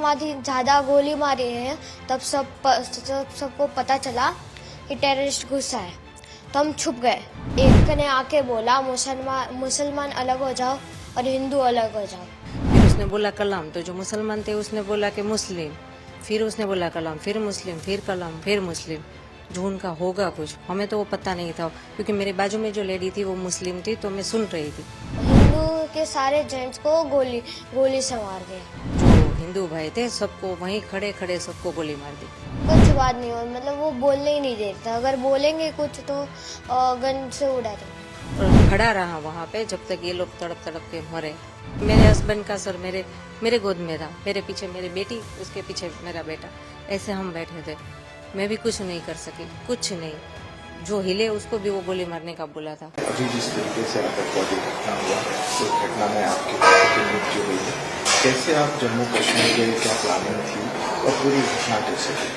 मारी ज़्यादा गोली मारी है तब सबको पता चला कि टेररिस्ट घुसा है, तो हम छुप गए। एक ने आके बोला मुसलमान अलग हो जाओ और हिंदू अलग हो जाओ। फिर उसने बोला कलाम, तो जो मुसलमान थे उसने बोला कि मुस्लिम, फिर उसने बोला कलाम, फिर मुस्लिम, फिर कलाम, फिर मुस्लिम। जो उनका होगा कुछ, हमें तो वो पता नहीं था, क्योंकि मेरे बाजू में जो लेडी थी वो मुस्लिम थी, तो मैं सुन रही थी। हिंदू के सारे जेंट्स को गोली से मार दिया। जो हिंदू भाई थे सबको वहीं खड़े खड़े सबको गोली मार दी। कुछ बात नहीं हुई, मतलब वो बोलने ही नहीं देता, अगर बोलेंगे कुछ तो गन से उड़ा देंगे। और खड़ा रहा वहाँ पे जब तक ये लोग तड़प तड़प के मरे। मेरे हस्बैंड का सर मेरे गोद में था, मेरे पीछे मेरी बेटी, उसके पीछे मेरा बेटा, ऐसे हम बैठे थे। मैं भी कुछ नहीं कर सकी, कुछ नहीं। जो हिले उसको भी वो गोली मारने का बोला था। अभी जिस तरीके से आतंकवादी घटना हुआ, उस घटना में आपके बेटे की मृत्यु हुई है, कैसे आप जम्मू कश्मीर गए, क्या प्लानिंग थी और पूरी घटना कैसे हुई?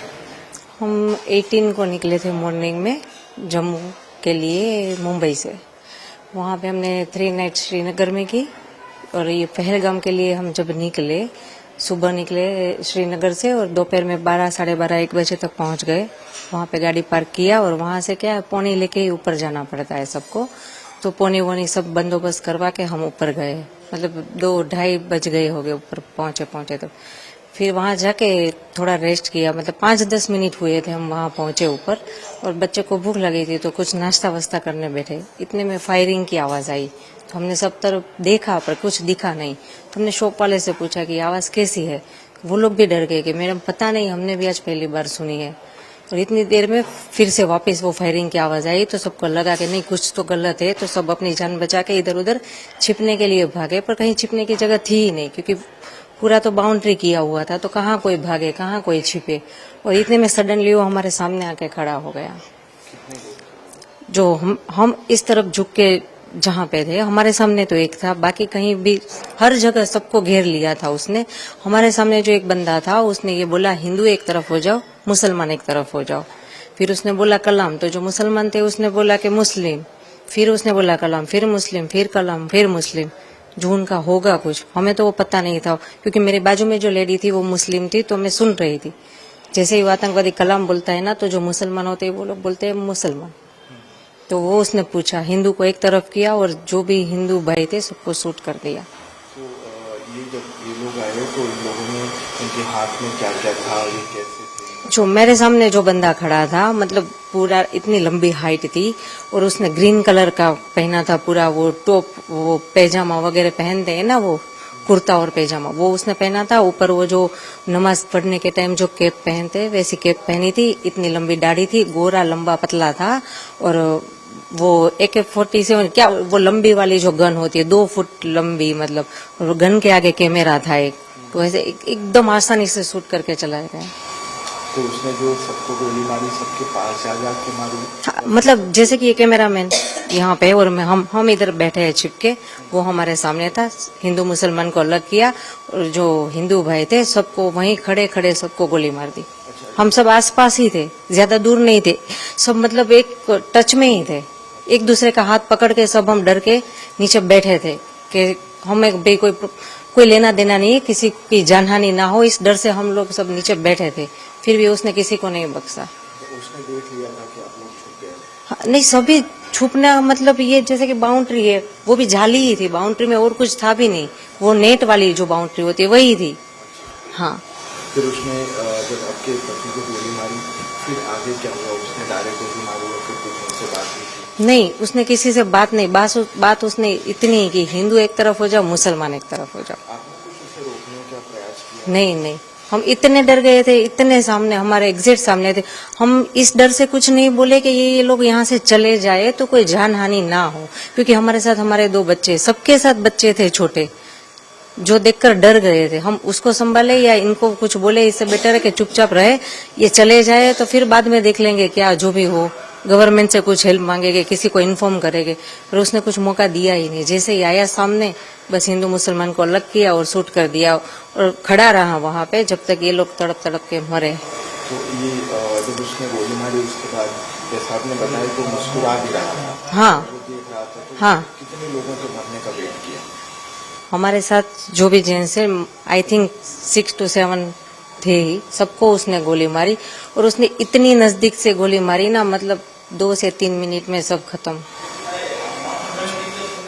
हम 18 को निकले थे मॉर्निंग में जम्मू के लिए मुंबई से। वहाँ पे हमने 3 नाइट श्रीनगर में की, और ये पहलगाम के लिए हम जब निकले, सुबह निकले श्रीनगर से और दोपहर में 12, साढ़े 12, 1 बजे तक पहुँच गए। वहाँ पे गाड़ी पार्क किया और वहाँ से क्या पौनी लेके ही ऊपर जाना पड़ता है सबको, तो पौनी वोनी सब बंदोबस्त करवा के हम ऊपर गए। मतलब 2-2:30 बज गए हो गए ऊपर पहुँचे तो फिर वहाँ जाके थोड़ा रेस्ट किया, मतलब 5-10 मिनट हुए थे हम वहाँ पहुँचे ऊपर, और बच्चे को भूख लगी थी तो कुछ नाश्ता वास्ता करने बैठे। इतने में फायरिंग की आवाज़ आई, तो हमने सब तरफ देखा पर कुछ दिखा नहीं। तो हमने शॉप वाले से पूछा कि आवाज़ कैसी है। वो लोग भी डर गए कि मैडम पता नहीं, हमने भी आज पहली बार सुनी है। और इतनी देर में फिर से वापस वो फायरिंग की आवाज़ आई, तो सबको लगा कि नहीं कुछ तो गलत है, तो सब अपनी जान बचा के इधर उधर छिपने के लिए भागे, पर कहीं छिपने की जगह थी ही नहीं, क्योंकि पूरा तो बाउंड्री किया हुआ था, तो कहाँ कोई भागे, कहाँ कोई छिपे। और इतने में सडनली वो हमारे सामने आके खड़ा हो गया। जो हम इस तरफ झुक के जहाँ पे थे, हमारे सामने तो एक था, बाकी कहीं भी हर जगह सबको घेर लिया था उसने। हमारे सामने जो एक बंदा था उसने ये बोला हिंदू एक तरफ हो जाओ, मुसलमान एक तरफ हो जाओ। फिर उसने बोला कलाम, तो जो मुसलमान थे उसने बोला कि मुस्लिम, फिर उसने बोला कलाम, फिर मुस्लिम, फिर कलाम, फिर मुस्लिम। जो उनका होगा कुछ, हमें तो वो पता नहीं था, क्योंकि मेरे बाजू में जो लेडी थी वो मुस्लिम थी, तो मैं सुन रही थी। जैसे ही वो आतंकवादी कलाम बोलता है ना, तो जो मुसलमान होते हैं वो लोग बोलते हैं मुसलमान। तो वो उसने पूछा, हिंदू को एक तरफ किया और जो भी हिंदू भाई थे सबको शूट कर दिया। तो ये जब ये लोग आए तो इन लोगों ने उनके हाथ में क्या क्या था, ये कैसे थे? जो मेरे सामने जो बंदा खड़ा था, मतलब पूरा इतनी लंबी हाइट थी, और उसने ग्रीन कलर का पहना था पूरा, वो टॉप, वो पैजामा वगैरह पहनते हैं ना, वो कुर्ता और पैजामा, वो उसने पहना था। ऊपर वो जो नमाज पढ़ने के टाइम जो कैप पहनते हैं वैसी कैप पहनी थी। इतनी लंबी दाढ़ी थी, गोरा लंबा पतला था, और वो AK-47 क्या, वो लंबी वाली जो गन होती है 2 फुट लंबी, मतलब, और गन के आगे कैमरा था एक, तो ऐसे एकदम आसानी से शूट करके चलाया गया। तो उसने जो सबको गोली मारी, सबके पास जा के मारी? हाँ, मतलब जैसे कि ये कैमरामैन यहाँ पे और मैं, हम इधर बैठे हैं छिपके, वो हमारे सामने था। हिंदू मुसलमान को अलग किया, और जो हिंदू भाई थे सबको वहीं खड़े खड़े सबको गोली मार दी। हम सब आसपास ही थे, ज्यादा दूर नहीं थे, सब मतलब एक टच में ही थे। एक दूसरे का हाथ पकड़ के सब हम डर के नीचे बैठे थे कि हमें भाई कोई लेना देना नहीं है, किसी की जानहानि ना हो, इस डर से हम लोग सब नीचे बैठे थे। फिर भी उसने किसी को नहीं बख्शा। तो उसने देख लिया था कि आप लोग छुप गए? हाँ, नहीं, सभी छुपना, मतलब ये जैसे कि बाउंड्री है, वो भी जाली ही थी, बाउंड्री में और कुछ था भी नहीं, वो नेट वाली जो बाउंड्री होती है वही थी। हाँ। फिर उसने जब आपके पति को गोली मारी, फिर आगे क्या हुआ? उसने डायरेक्ट गोली मारी और फिर कुछ उनसे बात नहीं की? नहीं, उसने किसी से बात नहीं, बात उसने इतनी की हिंदू एक तरफ हो जाओ, मुसलमान एक तरफ हो जाओ। आपने कुछ उसे रोकने का प्रयास किया? नहीं, हम इतने डर गए थे, इतने सामने, हमारे एग्जैक्ट सामने थे। हम इस डर से कुछ नहीं बोले कि ये लोग यहाँ से चले जाए तो कोई जान हानि ना हो, क्योंकि हमारे साथ हमारे 2 बच्चे, सबके साथ बच्चे थे छोटे, जो देखकर डर गए थे। हम उसको संभाले या इनको कुछ बोले, इससे बेटर है कि चुपचाप रहे, ये चले जाए तो फिर बाद में देख लेंगे, क्या जो भी हो, गवर्नमेंट से कुछ हेल्प मांगेंगे, किसी को इन्फॉर्म करेंगे। पर उसने कुछ मौका दिया ही नहीं, जैसे ही आया सामने बस हिंदू मुसलमान को अलग किया और शूट कर दिया, और खड़ा रहा वहाँ पे जब तक ये लोग तड़प तड़प के मरे। तो ये जब उसने गोली मारी उसके बाद जैसा आपने बताया तो मुस्कुरा भी रहा था, हाँ, वो देख रहा था, तो हाँ। कितने लोगों के मरने का वेट किया? हमारे साथ जो भी जेंट्स है आई थिंक 6 to 7 थे ही, सबको उसने गोली मारी और उसने इतनी नजदीक से गोली मारी ना, मतलब 2 से 3 मिनट में सब खत्म।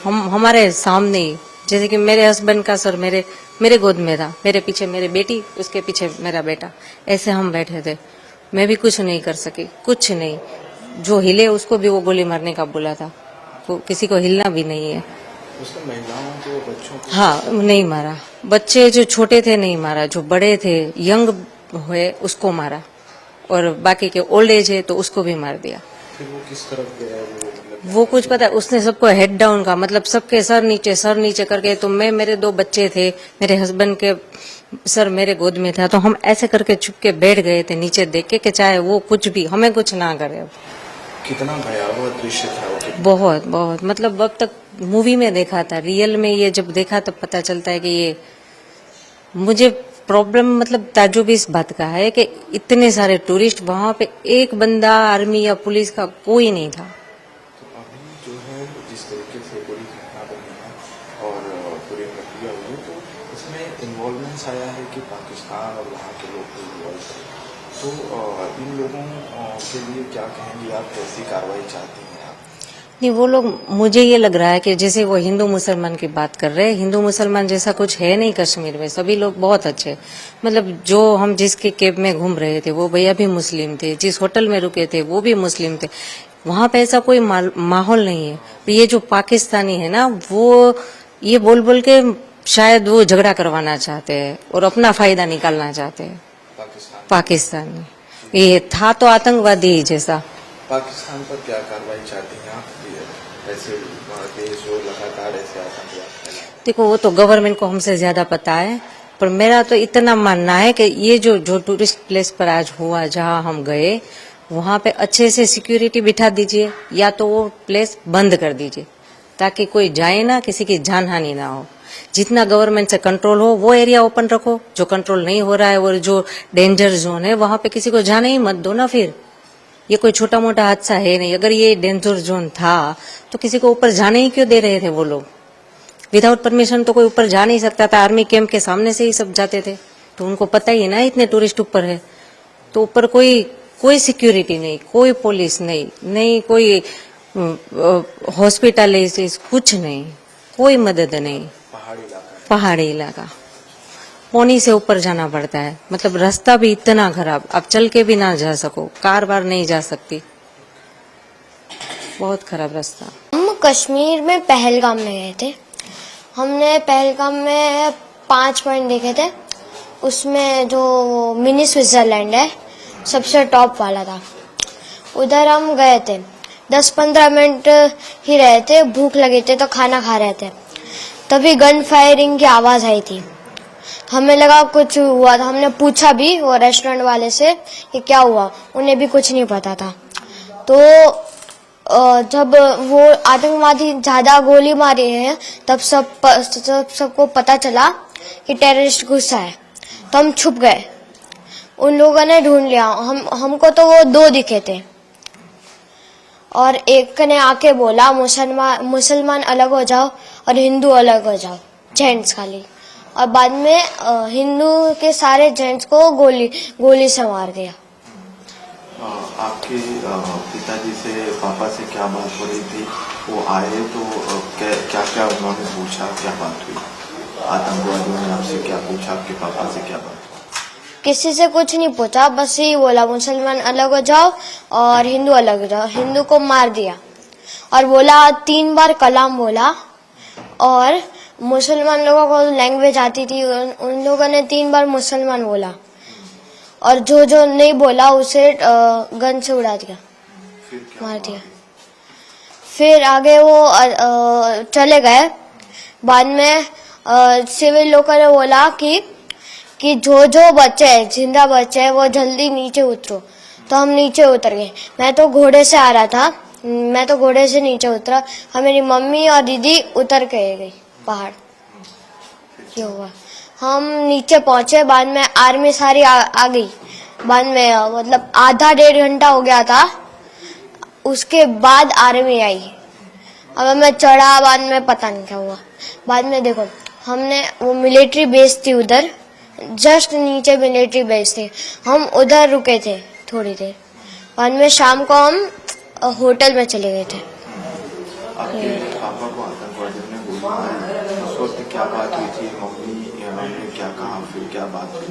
हमारे सामने ही, जैसे कि मेरे हस्बैंड का सर मेरे गोद में था, मेरे पीछे मेरी बेटी, उसके पीछे मेरा बेटा, ऐसे हम बैठे थे। मैं भी कुछ नहीं कर सकी, कुछ नहीं। जो हिले उसको भी वो गोली मारने का बोला था, वो किसी को हिलना भी नहीं है। उसने महिलाओं को, बच्चों को? हाँ, नहीं मारा। बच्चे जो छोटे थे नहीं मारा, जो बड़े थे यंग हुए उसको मारा, और बाकी के ओल्ड एज है तो उसको भी मार दिया। फिर वो किस तरफ गया वो कुछ पता, उसने सबको हेड डाउन का, मतलब सबके सर नीचे करके, तो मेरे 2 बच्चे थे, मेरे हस्बैंड के सर मेरे गोद में था, तो हम ऐसे करके चुप के बैठ गए थे नीचे देख के कि चाहे वो कुछ भी हमें कुछ ना करे। अब कितना भयावह दृश्य था वो? बहुत बहुत, मतलब अब तक मूवी में देखा था, रियल में ये जब देखा तब पता चलता है कि ये, मुझे प्रॉब्लम मतलब ताज्जुब इस बात का है कि इतने सारे टूरिस्ट, वहां पे एक बंदा आर्मी या पुलिस का कोई नहीं था। तो अभी जो है जिस तरीके से पूरी घटना बनी है और पूरी प्रक्रिया हुई, तो इसमें इन्वॉल्वमेंट्स आया है कि पाकिस्तान और वहाँ के लोग भी इन्वॉल्व थे, तो इन लोगों के लिए क्या कहेंगे आप, कैसी कार्रवाई चाहती हैं आप? नहीं, वो लोग, मुझे ये लग रहा है कि जैसे वो हिंदू मुसलमान की बात कर रहे हैं, हिंदू मुसलमान जैसा कुछ है नहीं कश्मीर में, सभी लोग बहुत अच्छे। मतलब जो हम जिसके कैब में घूम रहे थे वो भैया भी मुस्लिम थे, जिस होटल में रुके थे वो भी मुस्लिम थे, वहां पे ऐसा कोई माहौल नहीं है। ये जो पाकिस्तानी है ना, वो ये बोल बोल के शायद वो झगड़ा करवाना चाहते हैं और अपना फायदा निकालना चाहते हैं। पाकिस्तानी ये था तो आतंकवादी ही जैसा। पाकिस्तान पर क्या कार्रवाई चाहती हैं आप? ऐसे देश जो लगातार ऐसे आतंकवाद फैला? देखो, वो तो गवर्नमेंट को हमसे ज्यादा पता है, पर मेरा तो इतना मानना है कि ये जो टूरिस्ट प्लेस पर आज हुआ, जहां हम गए, वहां पे अच्छे से सिक्योरिटी बिठा दीजिए, या तो वो प्लेस बंद कर दीजिए ताकि कोई जाए ना, किसी की जान हानि ना हो। जितना गवर्नमेंट से कंट्रोल हो वो एरिया ओपन रखो, जो कंट्रोल नहीं हो रहा है और जो डेंजर जोन है वहां पे किसी को जाने ही मत दो ना। फिर ये कोई छोटा मोटा हादसा है नहीं, अगर ये डेंजर जोन था तो किसी को ऊपर जाने ही क्यों दे रहे थे वो लोग? विदाउट परमिशन तो कोई ऊपर जा नहीं सकता था, आर्मी कैंप के सामने से ही सब जाते थे, तो उनको पता ही है ना इतने टूरिस्ट ऊपर है, तो ऊपर कोई सिक्योरिटी नहीं, कोई पुलिस नहीं कोई हॉस्पिटल, कुछ नहीं, कोई मदद नहीं। पहाड़ी इलाका, पौनी से ऊपर जाना पड़ता है, मतलब रास्ता भी इतना खराब, आप चल के भी ना जा सको, कार बार नहीं जा सकती, बहुत खराब रास्ता। हम कश्मीर में पहलगाम में गए थे। हमने पहलगाम में 5 पॉइंट देखे थे, उसमें जो मिनी स्विट्जरलैंड है सबसे टॉप वाला था, उधर हम गए थे। 10-15 मिनट ही रहे थे, भूख लगी थी तो खाना खा रहे थे, तभी गन फायरिंग की आवाज आई थी। हमें लगा कुछ हुआ था, हमने पूछा भी वो रेस्टोरेंट वाले से कि क्या हुआ, उन्हें भी कुछ नहीं पता था। तो जब वो आतंकवादी ज्यादा गोली मारे हैं तब सबको पता चला कि टेररिस्ट घुसा है, तो हम छुप गए। उन लोगों ने ढूंढ लिया, हमको तो वो 2 दिखे थे, और एक ने आके बोला मुसलमान अलग हो जाओ और हिंदू अलग हो जाओ, जेंट्स खाली, और बाद में हिंदू के सारे जेंट्स को गोली से मार दिया। आपके पिताजी से, पापा से क्या बात हो रही थी? वो आए तो क्या क्या उन्होंने पूछा, क्या बात हुई? आतंकवादियों ने आपसे क्या पूछा, आपके पापा से क्या बात? किसी से कुछ नहीं पूछा, बस यही बोला मुसलमान अलग हो जाओ और हिंदू अलग हो जाओ। हिंदू को मार दिया और बोला 3 बार कलाम बोला, और मुसलमान लोगों को लैंग्वेज आती थी, उन लोगों ने 3 बार मुसलमान बोला, और जो नहीं बोला उसे गन से उड़ा दिया, मार दिया। फिर आगे वो चले गए। बाद में सिविल लोगों ने बोला कि जो बच्चे हैं, जिंदा बच्चे हैं, वो जल्दी नीचे उतरो। तो हम नीचे उतर गए। मैं तो घोड़े से आ रहा था, मैं तो घोड़े से नीचे उतरा, और मेरी मम्मी और दीदी उतर के गई पहाड़। ये हुआ, हम नीचे पहुंचे, बाद में आर्मी सारी आ गई। बाद में मतलब आधा 1.5 घंटा हो गया था, उसके बाद आर्मी आई। अब मैं चढ़ा, बाद में पता नहीं क्या हुआ। बाद में देखो हमने वो मिलिट्री बेस थी उधर, जस्ट नीचे मिलिट्री बेस थी, हम उधर रुके थे थोड़ी देर। बाद में शाम को हम होटल में चले गए थे। आपके पापा को आतंकवादियों ने गोली मारी, उस वक्त क्या बात हुई थी? मम्मी ने क्या कहा, फिर क्या बात हुई?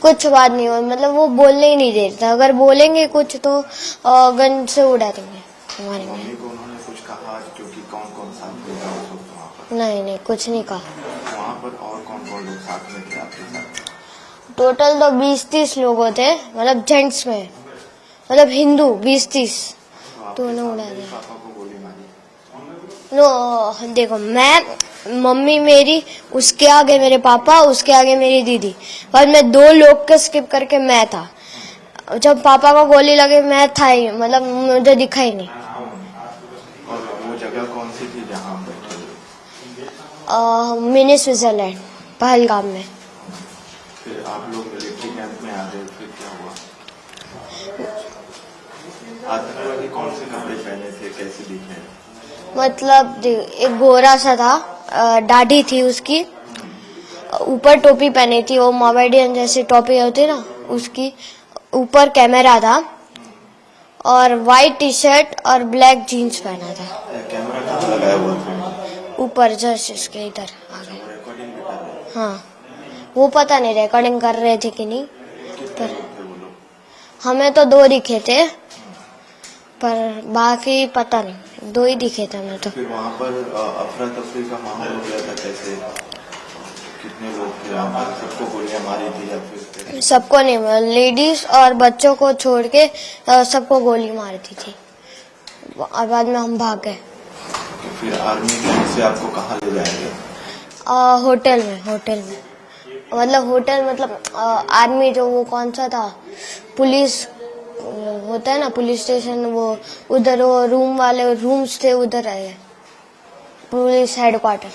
कुछ बात नहीं हुई, मतलब वो बोलने ही नहीं देते, अगर बोलेंगे कुछ तो गन से उड़ा देंगे हमारे में। मम्मी को उन्होंने कुछ कहा क्योंकि कौन कौन साथ में था उस वक्त वहाँ पर? नहीं, कुछ नहीं कहा। वहाँ पर और कौन कौन लोग साथ में थे आपके साथ? टोटल तो 20-30 लोग थे, मतलब जेंट्स में, मतलब हिंदू 20-30 तो दोनों उड़ा दिया। पापा को गोली मारी? नो देखो, मैं, मम्मी मेरी, उसके आगे मेरे पापा, उसके आगे मेरी दीदी, और मैं 2 लोग के स्किप करके मैं था। जब पापा को गोली लगे मैं था ही, मतलब मुझे दिखा ही नहीं। और वो जगह कौन सी थी जहाँ आप बैठे थे? मिनी स्विट्जरलैंड, पहलगाम में। फिर आप लोग मिलिट्री कैंप में आ गए, फिर क्या हुआ? आतंकवादी कौन से कपड़े पहने थे, कैसे दिखे? मतलब एक गोरा सा था, दाढ़ी थी उसकी, ऊपर टोपी पहनी थी, वो मोमेडियन जैसी टोपी होती ना उसकी, ऊपर कैमरा था, और वाइट टी शर्ट और ब्लैक जीन्स पहना था। कैमरा कहाँ लगाया हुआ था? ऊपर जस्ट इसके इधर आगे। रिकॉर्डिंग भी कर रहे थे? हाँ, वो पता नहीं रिकॉर्डिंग कर रहे थे कि नहीं, कितने लोग थे वो लोग? हमें तो 2 दिखे थे, पर बाकी पता नहीं, 2 ही दिखे थे हमें तो। फिर वहाँ पर अफरा तफरी का माहौल हो गया था, कैसे? कितने लोग थे वहाँ पर? सबको गोलियां मारी थी या फिर? सबको नहीं, लेडीज और बच्चों को छोड़ के सबको गोली मारी थी। और बाद में हम भाग गए। तो फिर आर्मी कैंप से आपको कहाँ ले जाएंगे? होटल में मतलब होटल, मतलब आर्मी जो वो कौन सा था, पुलिस होता है ना, पुलिस स्टेशन, वो उधर वो रूम वाले रूम्स थे, उधर आए, पुलिस हेडक्वार्टर।